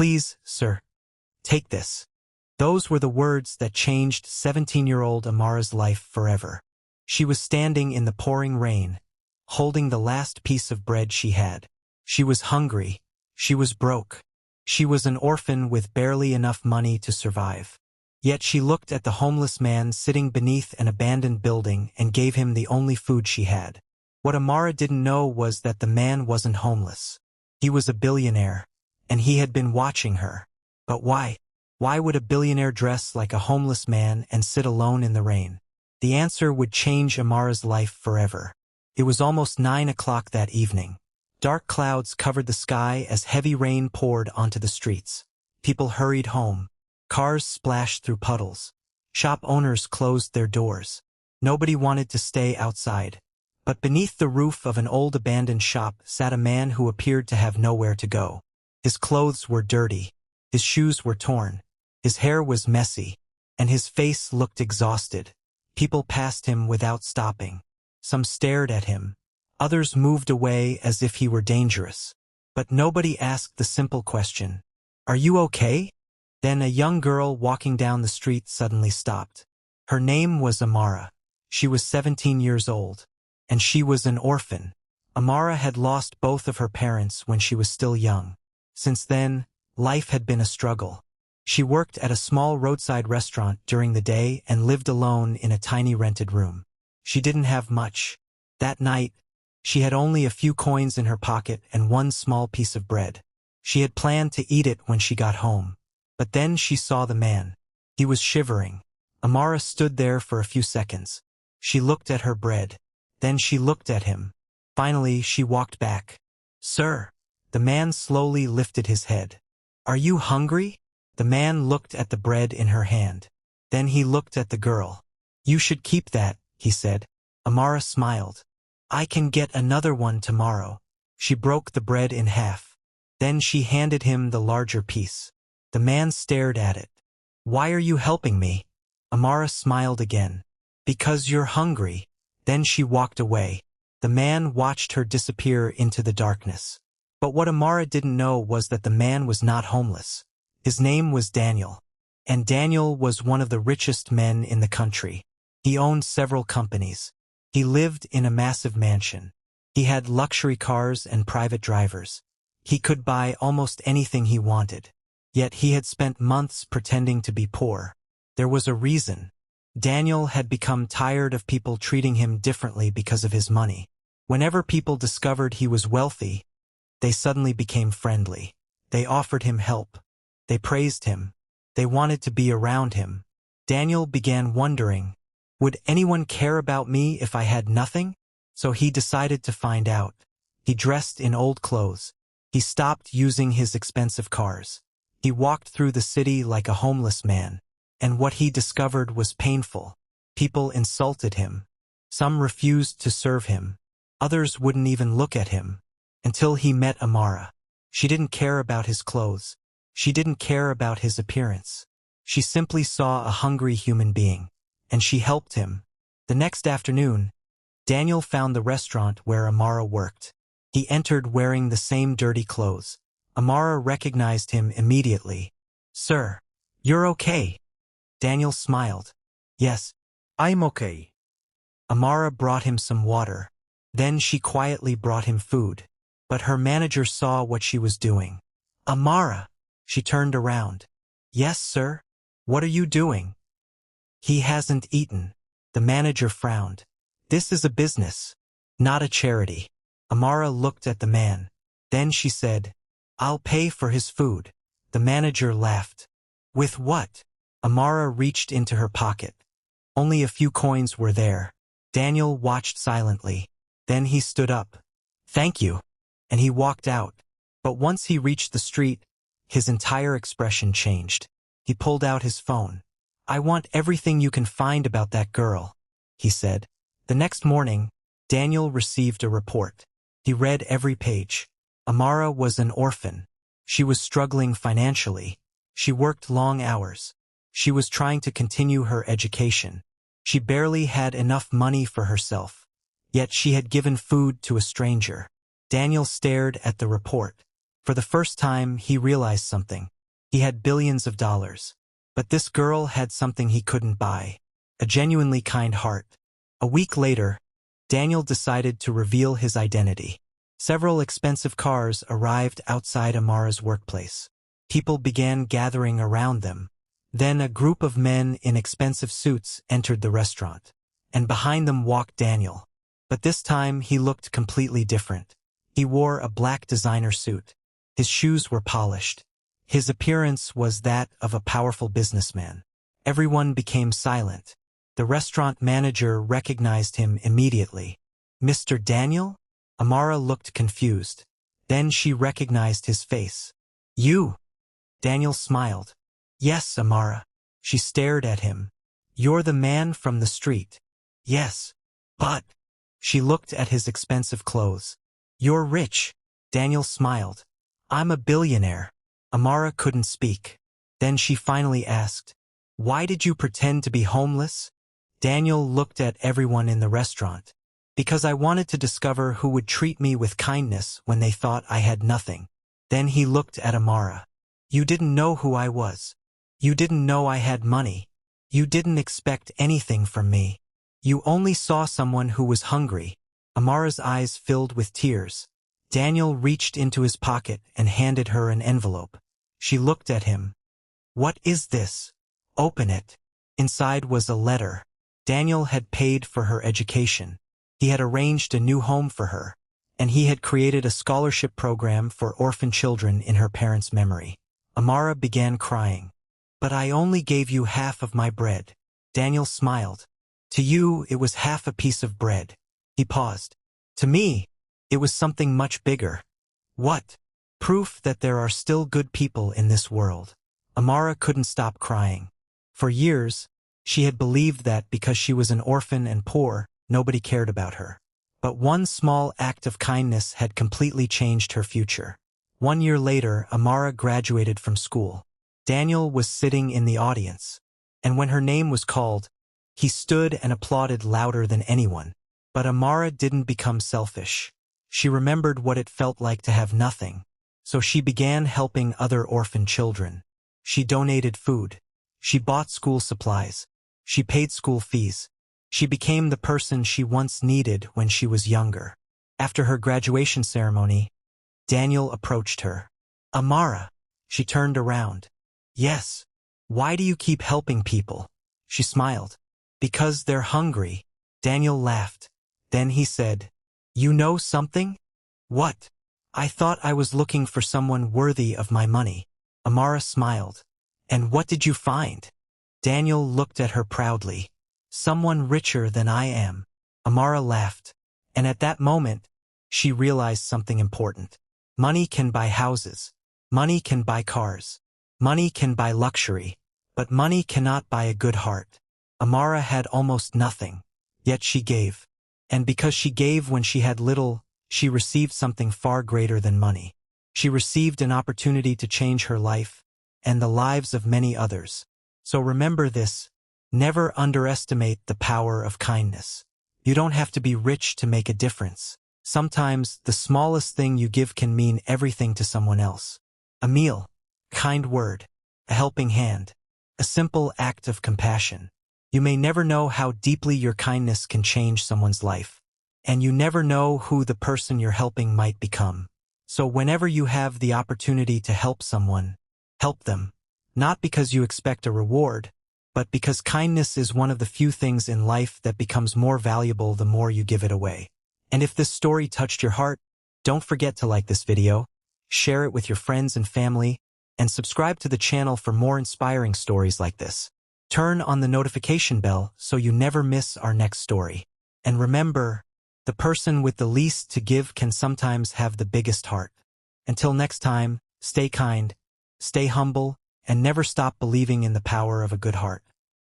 Please, sir, take this. Those were the words that changed 17-year-old Amara's life forever. She was standing in the pouring rain, holding the last piece of bread she had. She was hungry. She was broke. She was an orphan with barely enough money to survive. Yet she looked at the homeless man sitting beneath an abandoned building and gave him the only food she had. What Amara didn't know was that the man wasn't homeless. He was a billionaire, and he had been watching her. But why? Why would a billionaire dress like a homeless man and sit alone in the rain? The answer would change Amara's life forever. It was almost 9 o'clock that evening. Dark clouds covered the sky as heavy rain poured onto the streets. People hurried home. Cars splashed through puddles. Shop owners closed their doors. Nobody wanted to stay outside. But beneath the roof of an old abandoned shop sat a man who appeared to have nowhere to go. His clothes were dirty. His shoes were torn. His hair was messy. And his face looked exhausted. People passed him without stopping. Some stared at him. Others moved away as if he were dangerous. But nobody asked the simple question, "Are you okay?" Then a young girl walking down the street suddenly stopped. Her name was Amara. She was 17 years old. And she was an orphan. Amara had lost both of her parents when she was still young. Since then, life had been a struggle. She worked at a small roadside restaurant during the day and lived alone in a tiny rented room. She didn't have much. That night, she had only a few coins in her pocket and one small piece of bread. She had planned to eat it when she got home. But then she saw the man. He was shivering. Amara stood there for a few seconds. She looked at her bread. Then she looked at him. Finally, she walked back. "Sir." The man slowly lifted his head. "Are you hungry?" The man looked at the bread in her hand. Then he looked at the girl. "You should keep that," he said. Amara smiled. "I can get another one tomorrow." She broke the bread in half. Then she handed him the larger piece. The man stared at it. "Why are you helping me?" Amara smiled again. "Because you're hungry." Then she walked away. The man watched her disappear into the darkness. But what Amara didn't know was that the man was not homeless. His name was Daniel. And Daniel was one of the richest men in the country. He owned several companies. He lived in a massive mansion. He had luxury cars and private drivers. He could buy almost anything he wanted. Yet he had spent months pretending to be poor. There was a reason. Daniel had become tired of people treating him differently because of his money. Whenever people discovered he was wealthy, they suddenly became friendly. They offered him help. They praised him. They wanted to be around him. Daniel began wondering, would anyone care about me if I had nothing? So he decided to find out. He dressed in old clothes. He stopped using his expensive cars. He walked through the city like a homeless man. And what he discovered was painful. People insulted him. Some refused to serve him. Others wouldn't even look at him. Until he met Amara. She didn't care about his clothes. She didn't care about his appearance. She simply saw a hungry human being. And she helped him. The next afternoon, Daniel found the restaurant where Amara worked. He entered wearing the same dirty clothes. Amara recognized him immediately. "Sir, you're okay." Daniel smiled. "Yes, I'm okay." Amara brought him some water. Then she quietly brought him food. But her manager saw what she was doing. "Amara!" She turned around. "Yes, sir? What are you doing?" "He hasn't eaten." The manager frowned. "This is a business, not a charity." Amara looked at the man. Then she said, "I'll pay for his food." The manager laughed. "With what?" Amara reached into her pocket. Only a few coins were there. Daniel watched silently. Then he stood up. "Thank you." And he walked out. But once he reached the street, his entire expression changed. He pulled out his phone. "I want everything you can find about that girl," he said. The next morning, Daniel received a report. He read every page. Amara was an orphan. She was struggling financially. She worked long hours. She was trying to continue her education. She barely had enough money for herself. Yet she had given food to a stranger. Daniel stared at the report. For the first time, he realized something. He had billions of dollars. But this girl had something he couldn't buy. A genuinely kind heart. A week later, Daniel decided to reveal his identity. Several expensive cars arrived outside Amara's workplace. People began gathering around them. Then a group of men in expensive suits entered the restaurant. And behind them walked Daniel. But this time he looked completely different. He wore a black designer suit. His shoes were polished. His appearance was that of a powerful businessman. Everyone became silent. The restaurant manager recognized him immediately. "Mr. Daniel?" Amara looked confused. Then she recognized his face. "You?" Daniel smiled. "Yes, Amara." She stared at him. "You're the man from the street." "Yes. But..." She looked at his expensive clothes. "You're rich." Daniel smiled. "I'm a billionaire." Amara couldn't speak. Then she finally asked, "Why did you pretend to be homeless?" Daniel looked at everyone in the restaurant. "Because I wanted to discover who would treat me with kindness when they thought I had nothing." Then he looked at Amara. "You didn't know who I was. You didn't know I had money. You didn't expect anything from me. You only saw someone who was hungry." Amara's eyes filled with tears. Daniel reached into his pocket and handed her an envelope. She looked at him. "What is this?" "Open it." Inside was a letter. Daniel had paid for her education. He had arranged a new home for her. And he had created a scholarship program for orphan children in her parents' memory. Amara began crying. "But I only gave you half of my bread." Daniel smiled. "To you, it was half a piece of bread." He paused. "To me, it was something much bigger." "What?" "Proof that there are still good people in this world." Amara couldn't stop crying. For years, she had believed that because she was an orphan and poor, nobody cared about her. But one small act of kindness had completely changed her future. 1 year later, Amara graduated from school. Daniel was sitting in the audience. And when her name was called, he stood and applauded louder than anyone. But Amara didn't become selfish. She remembered what it felt like to have nothing. So she began helping other orphan children. She donated food. She bought school supplies. She paid school fees. She became the person she once needed when she was younger. After her graduation ceremony, Daniel approached her. "Amara." She turned around. "Yes. Why do you keep helping people?" She smiled. "Because they're hungry." Daniel laughed. Then he said, "You know something?" "What?" "I thought I was looking for someone worthy of my money." Amara smiled. "And what did you find?" Daniel looked at her proudly. "Someone richer than I am." Amara laughed. And at that moment, she realized something important. Money can buy houses. Money can buy cars. Money can buy luxury. But money cannot buy a good heart. Amara had almost nothing. Yet she gave. And because she gave when she had little, she received something far greater than money. She received an opportunity to change her life and the lives of many others. So remember this, never underestimate the power of kindness. You don't have to be rich to make a difference. Sometimes the smallest thing you give can mean everything to someone else. A meal, kind word, a helping hand, a simple act of compassion. You may never know how deeply your kindness can change someone's life. And you never know who the person you're helping might become. So whenever you have the opportunity to help someone, help them. Not because you expect a reward, but because kindness is one of the few things in life that becomes more valuable the more you give it away. And if this story touched your heart, don't forget to like this video, share it with your friends and family, and subscribe to the channel for more inspiring stories like this. Turn on the notification bell so you never miss our next story. And remember, the person with the least to give can sometimes have the biggest heart. Until next time, stay kind, stay humble, and never stop believing in the power of a good heart.